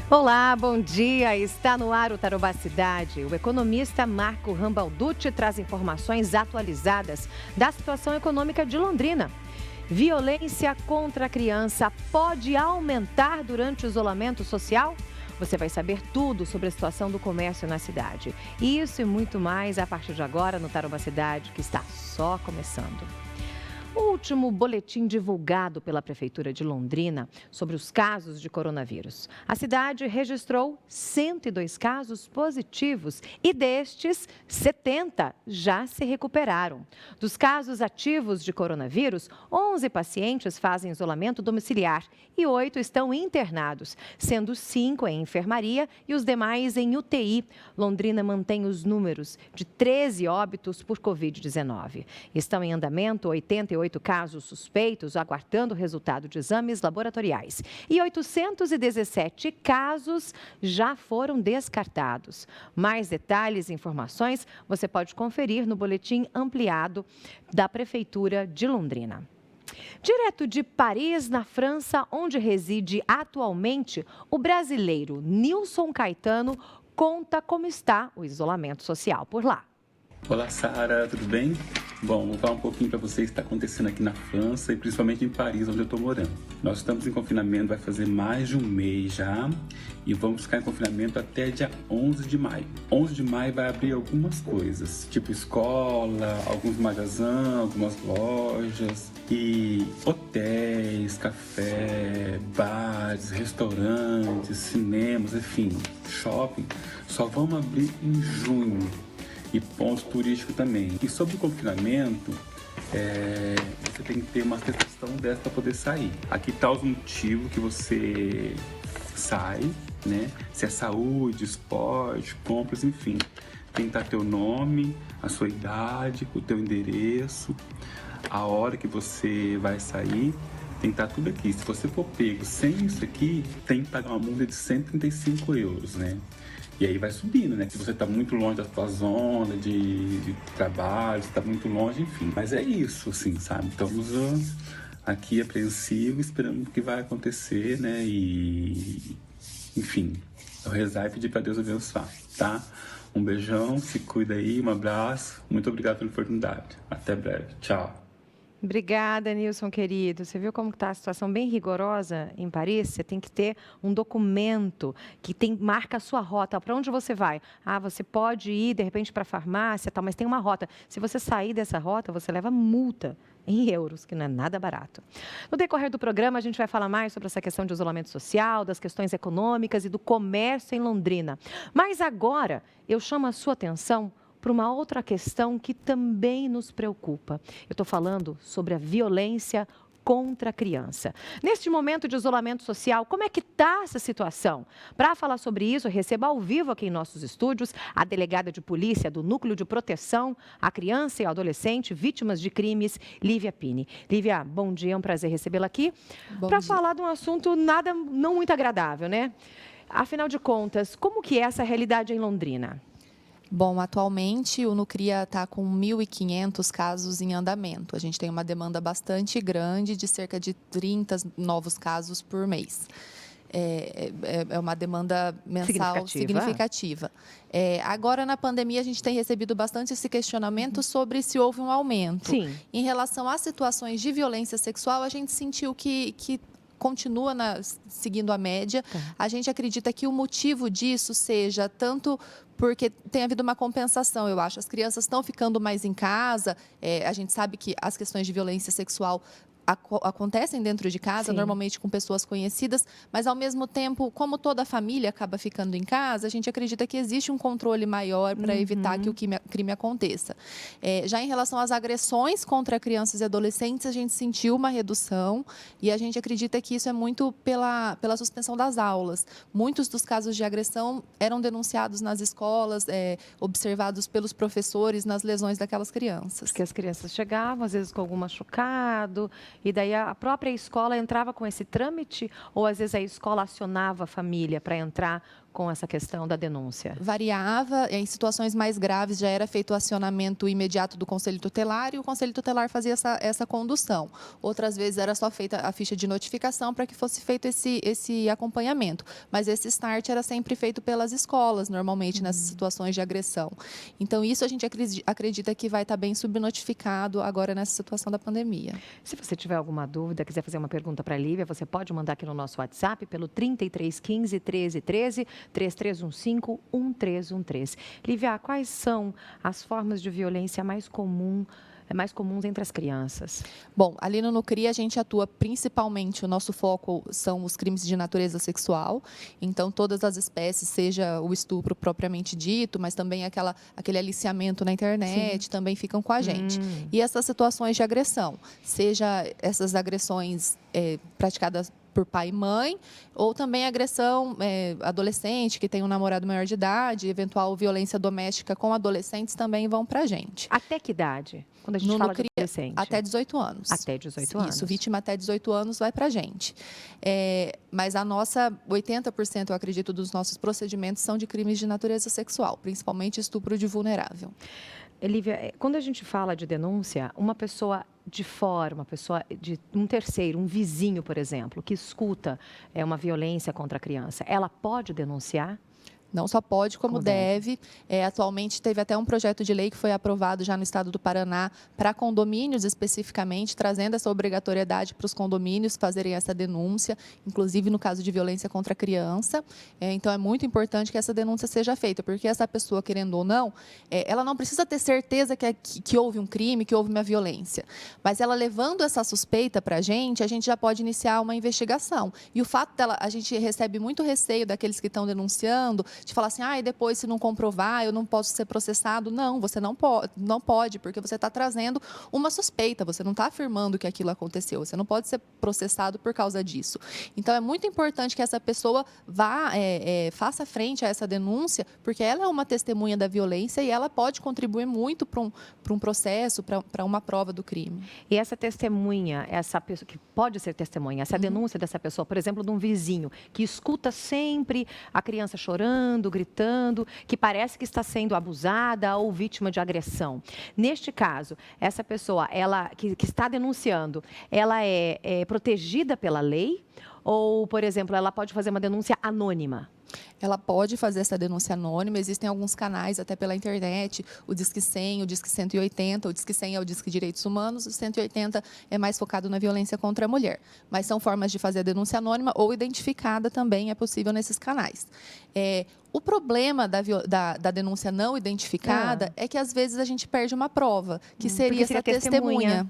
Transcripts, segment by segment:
Olá, bom dia. Está no ar o Tarobá Cidade. O economista Marco Rambalducci traz informações atualizadas da situação econômica de Londrina. Violência contra a criança pode aumentar durante o isolamento social? Você vai saber tudo sobre a situação do comércio na cidade. Isso e muito mais a partir de agora no Tarobá Cidade, que está só começando. O último boletim divulgado pela Prefeitura de Londrina sobre os casos de coronavírus. A cidade registrou 102 casos positivos e destes, 70 já se recuperaram. Dos casos ativos de coronavírus, 11 pacientes fazem isolamento domiciliar e 8 estão internados, sendo 5 em enfermaria e os demais em UTI. Londrina mantém os números de 13 óbitos por Covid-19. Estão em andamento 88 casos suspeitos, aguardando o resultado de exames laboratoriais. E 817 casos já foram descartados. Mais detalhes e informações você pode conferir no boletim ampliado da Prefeitura de Londrina. Direto de Paris, na França, onde reside atualmente, o brasileiro Nilson Caetano conta como está o isolamento social por lá. Olá, Sara, tudo bem? Bom, vou falar um pouquinho para vocês o que está acontecendo aqui na França e principalmente em Paris, onde eu estou morando. Nós estamos em confinamento, vai fazer mais de um mês já e vamos ficar em confinamento até dia 11 de maio. 11 de maio vai abrir algumas coisas, tipo escola, alguns magazins, algumas lojas e hotéis, café, bares, restaurantes, cinemas, enfim, shopping, só vão abrir em junho. E pontos turísticos também. E sobre o confinamento, você tem que ter uma questão dessa para poder sair. Aqui está os motivos que você sai, né? Se é saúde, esporte, compras, enfim. Tem que estar teu nome, a sua idade, o teu endereço, a hora que você vai sair. Tem que estar tudo aqui. Se você for pego sem isso aqui, tem que pagar uma multa de 135 euros, né? E aí vai subindo, né? Se você está muito longe da sua zona de trabalho, se está muito longe, enfim. Mas é isso, assim, sabe? Estamos aqui apreensivos, esperando o que vai acontecer, né? E, enfim, eu rezar e pedir para Deus abençoar, tá? Um beijão, se cuida aí, um abraço. Muito obrigado pela oportunidade. Até breve. Tchau. Obrigada, Nilson, querido. Você viu como está a situação bem rigorosa em Paris? Você tem que ter um documento que marca a sua rota. Para onde você vai? Ah, você pode ir, de repente, para a farmácia, tal, mas tem uma rota. Se você sair dessa rota, você leva multa em euros, que não é nada barato. No decorrer do programa, a gente vai falar mais sobre essa questão de isolamento social, das questões econômicas e do comércio em Londrina. Mas agora, eu chamo a sua atenção para uma outra questão que também nos preocupa. Eu estou falando sobre a violência contra a criança. Neste momento de isolamento social, como é que está essa situação? Para falar sobre isso, eu recebo ao vivo aqui em nossos estúdios a delegada de polícia do Núcleo de Proteção à Criança e ao Adolescente Vítimas de Crimes, Lívia Pini. Lívia, bom dia, é um prazer recebê-la aqui para falar de um assunto não muito agradável, né? Afinal de contas, como que é essa realidade em Londrina? Bom, atualmente o Nucria está com 1.500 casos em andamento. A gente tem uma demanda bastante grande de cerca de 30 novos casos por mês. É uma demanda mensal significativa. Agora, na pandemia, a gente tem recebido bastante esse questionamento sobre se houve um aumento. Sim. Em relação às situações de violência sexual, a gente sentiu que continua seguindo a média. A gente acredita que o motivo disso seja tanto porque tem havido uma compensação, eu acho. As crianças estão ficando mais em casa. A gente sabe que as questões de violência sexual acontecem dentro de casa, Sim. Normalmente com pessoas conhecidas, mas ao mesmo tempo, como toda a família acaba ficando em casa, a gente acredita que existe um controle maior para evitar que o crime aconteça. Já em relação às agressões contra crianças e adolescentes, a gente sentiu uma redução e a gente acredita que isso é muito pela suspensão das aulas. Muitos dos casos de agressão eram denunciados nas escolas, observados pelos professores nas lesões daquelas crianças. Porque as crianças chegavam, às vezes, com algum machucado. E daí a própria escola entrava com esse trâmite ou às vezes a escola acionava a família para entrar com essa questão da denúncia? Variava, em situações mais graves já era feito o acionamento imediato do Conselho Tutelar e o Conselho Tutelar fazia essa condução. Outras vezes era só feita a ficha de notificação para que fosse feito esse acompanhamento. Mas esse start era sempre feito pelas escolas, normalmente, nessas situações de agressão. Então, isso a gente acredita que vai estar bem subnotificado agora nessa situação da pandemia. Se você tiver alguma dúvida, quiser fazer uma pergunta para a Lívia, você pode mandar aqui no nosso WhatsApp pelo 3315 1313 3315 1313. Lívia, quais são as formas de violência mais comuns entre as crianças? Bom, ali no Nucria a gente atua principalmente, o nosso foco são os crimes de natureza sexual, então todas as espécies, seja o estupro propriamente dito, mas também aquele aliciamento na internet, também ficam com a gente. E essas situações de agressão, seja essas agressões praticadas por pai e mãe, ou também agressão adolescente, que tem um namorado maior de idade, eventual violência doméstica com adolescentes também vão para a gente. Até que idade? Quando a gente fala de adolescente? Até 18 anos. Até 18 anos. Isso, vítima até 18 anos vai para a gente. Mas a nossa, 80% eu acredito dos nossos procedimentos são de crimes de natureza sexual, principalmente estupro de vulnerável. Lívia, quando a gente fala de denúncia, uma pessoa de fora, uma pessoa de um terceiro, um vizinho, por exemplo, que escuta uma violência contra a criança, ela pode denunciar? Não só pode, como deve. Atualmente, teve até um projeto de lei que foi aprovado já no estado do Paraná para condomínios especificamente, trazendo essa obrigatoriedade para os condomínios fazerem essa denúncia, inclusive no caso de violência contra a criança. Então, é muito importante que essa denúncia seja feita, porque essa pessoa, querendo ou não, ela não precisa ter certeza que houve um crime, que houve uma violência. Mas ela levando essa suspeita para a gente já pode iniciar uma investigação. E o fato dela, a gente recebe muito receio daqueles que estão denunciando, de falar assim, e depois se não comprovar, eu não posso ser processado. Não, você não pode, porque você está trazendo uma suspeita, você não está afirmando que aquilo aconteceu, você não pode ser processado por causa disso. Então, é muito importante que essa pessoa faça frente a essa denúncia, porque ela é uma testemunha da violência e ela pode contribuir muito para um processo, para uma prova do crime. E essa testemunha, essa pessoa que pode ser testemunha, essa denúncia dessa pessoa, por exemplo, de um vizinho que escuta sempre a criança chorando, gritando, que parece que está sendo abusada ou vítima de agressão. Neste caso, essa pessoa, ela que está denunciando, ela é protegida pela lei? Ou, por exemplo, ela pode fazer uma denúncia anônima? Ela pode fazer essa denúncia anônima, existem alguns canais até pela internet, o Disque 100, o Disque 180, o Disque 100 é o Disque Direitos Humanos, o 180 é mais focado na violência contra a mulher. Mas são formas de fazer a denúncia anônima ou identificada também é possível nesses canais. O problema da denúncia não identificada é que, às vezes, a gente perde uma prova, que seria essa testemunha.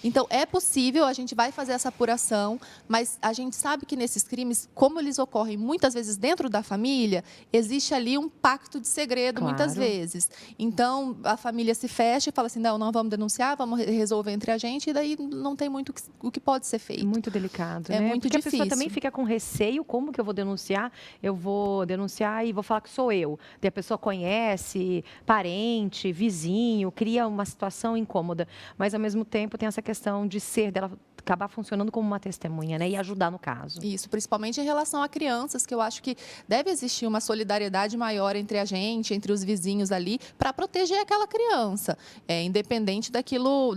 Então, é possível, a gente vai fazer essa apuração, mas a gente sabe que nesses crimes, como eles ocorrem muitas vezes dentro da família, existe ali um pacto de segredo, muitas vezes. Então, a família se fecha e fala assim, não vamos denunciar, vamos resolver entre a gente, e daí não tem muito o que pode ser feito. Muito delicado, né? Muito difícil. Porque a pessoa também fica com receio, como que eu vou denunciar? Eu vou denunciar e vou falar que sou eu. E a pessoa conhece, parente, vizinho, cria uma situação incômoda. Mas, ao mesmo tempo, tem essa questão dela acabar funcionando como uma testemunha, né? E ajudar no caso. Isso, principalmente em relação a crianças, que eu acho que deve existir uma solidariedade maior entre a gente, entre os vizinhos ali, para proteger aquela criança, independente daquilo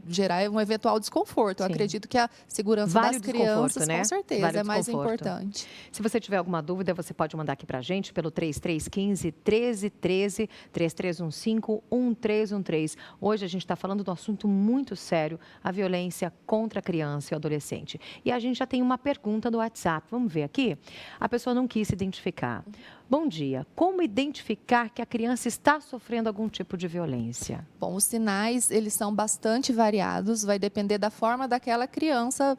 gerar um eventual desconforto. Eu acredito que a segurança das crianças, com certeza, é mais importante. Se você tiver alguma dúvida, você pode mandar aqui para a gente pelo 3315 1313 3315 1313. Hoje a gente está falando de um assunto muito sério, a violência contra a criança e o adolescente. E a gente já tem uma pergunta do WhatsApp. Vamos ver aqui? A pessoa não quis se identificar. Bom dia. Como identificar que a criança está sofrendo algum tipo de violência? Bom, os sinais, eles são bastante variados. Vai depender da forma daquela criança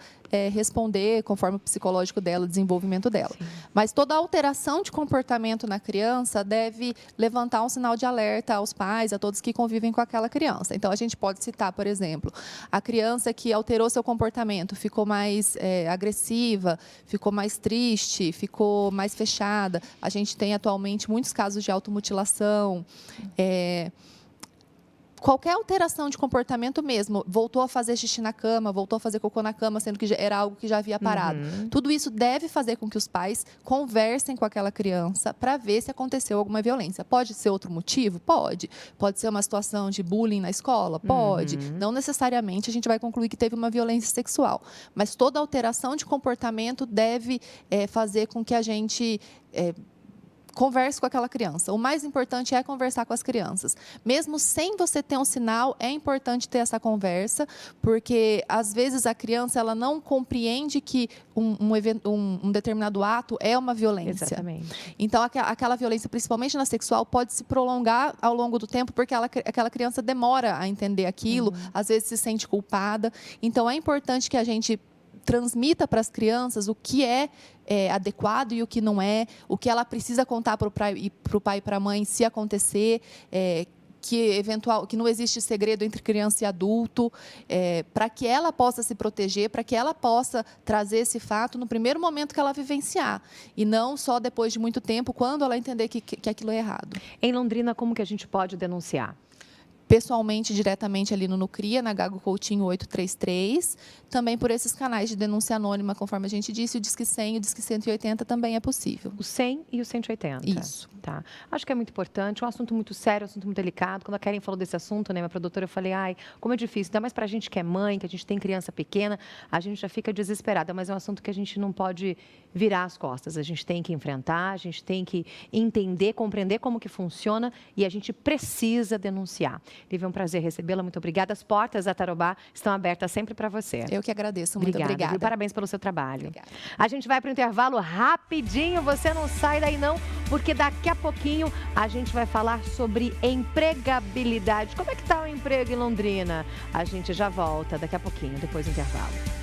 responder, conforme o psicológico dela, o desenvolvimento dela. Sim. Mas toda alteração de comportamento na criança deve levantar um sinal de alerta aos pais, a todos que convivem com aquela criança. Então, a gente pode citar, por exemplo, a criança que alterou seu comportamento, ficou mais agressiva, ficou mais triste, ficou mais fechada. A gente tem atualmente muitos casos de automutilação, qualquer alteração de comportamento mesmo, voltou a fazer xixi na cama, voltou a fazer cocô na cama, sendo que era algo que já havia parado. Tudo isso deve fazer com que os pais conversem com aquela criança para ver se aconteceu alguma violência. Pode ser outro motivo? Pode. Pode ser uma situação de bullying na escola? Pode. Não necessariamente a gente vai concluir que teve uma violência sexual. Mas toda alteração de comportamento deve fazer com que a gente converse com aquela criança. O mais importante é conversar com as crianças. Mesmo sem você ter um sinal, é importante ter essa conversa, porque às vezes a criança ela não compreende que um determinado ato é uma violência. Exatamente. Então, aquela violência, principalmente na sexual, pode se prolongar ao longo do tempo, porque aquela criança demora a entender aquilo, às vezes se sente culpada. Então, é importante que a gente transmita para as crianças o que é adequado e o que não é, o que ela precisa contar para o pai e para a mãe se acontecer, que não existe segredo entre criança e adulto, para que ela possa se proteger, para que ela possa trazer esse fato no primeiro momento que ela vivenciar, e não só depois de muito tempo, quando ela entender que aquilo é errado. Em Londrina, como que a gente pode denunciar? Pessoalmente, diretamente ali no Nucria, na Gago Coutinho 833. Também por esses canais de denúncia anônima, conforme a gente disse, o Disque 100 e o Disque 180 também é possível. O 100 e o 180. Isso. Tá. Acho que é muito importante, um assunto muito sério, um assunto muito delicado. Quando a Karen falou desse assunto, né, minha produtora, eu falei, como é difícil, ainda mais pra gente que é mãe, que a gente tem criança pequena, a gente já fica desesperada, mas é um assunto que a gente não pode virar as costas. A gente tem que enfrentar, a gente tem que entender, compreender como que funciona e a gente precisa denunciar. Lívia, é um prazer recebê-la, muito obrigada. As portas da Tarobá estão abertas sempre para você. Eu que agradeço, muito obrigada. E parabéns pelo seu trabalho. Obrigada. A gente vai para o intervalo rapidinho, você não sai daí não, porque daqui a pouquinho a gente vai falar sobre empregabilidade. Como é que está o emprego em Londrina? A gente já volta daqui a pouquinho, depois do intervalo.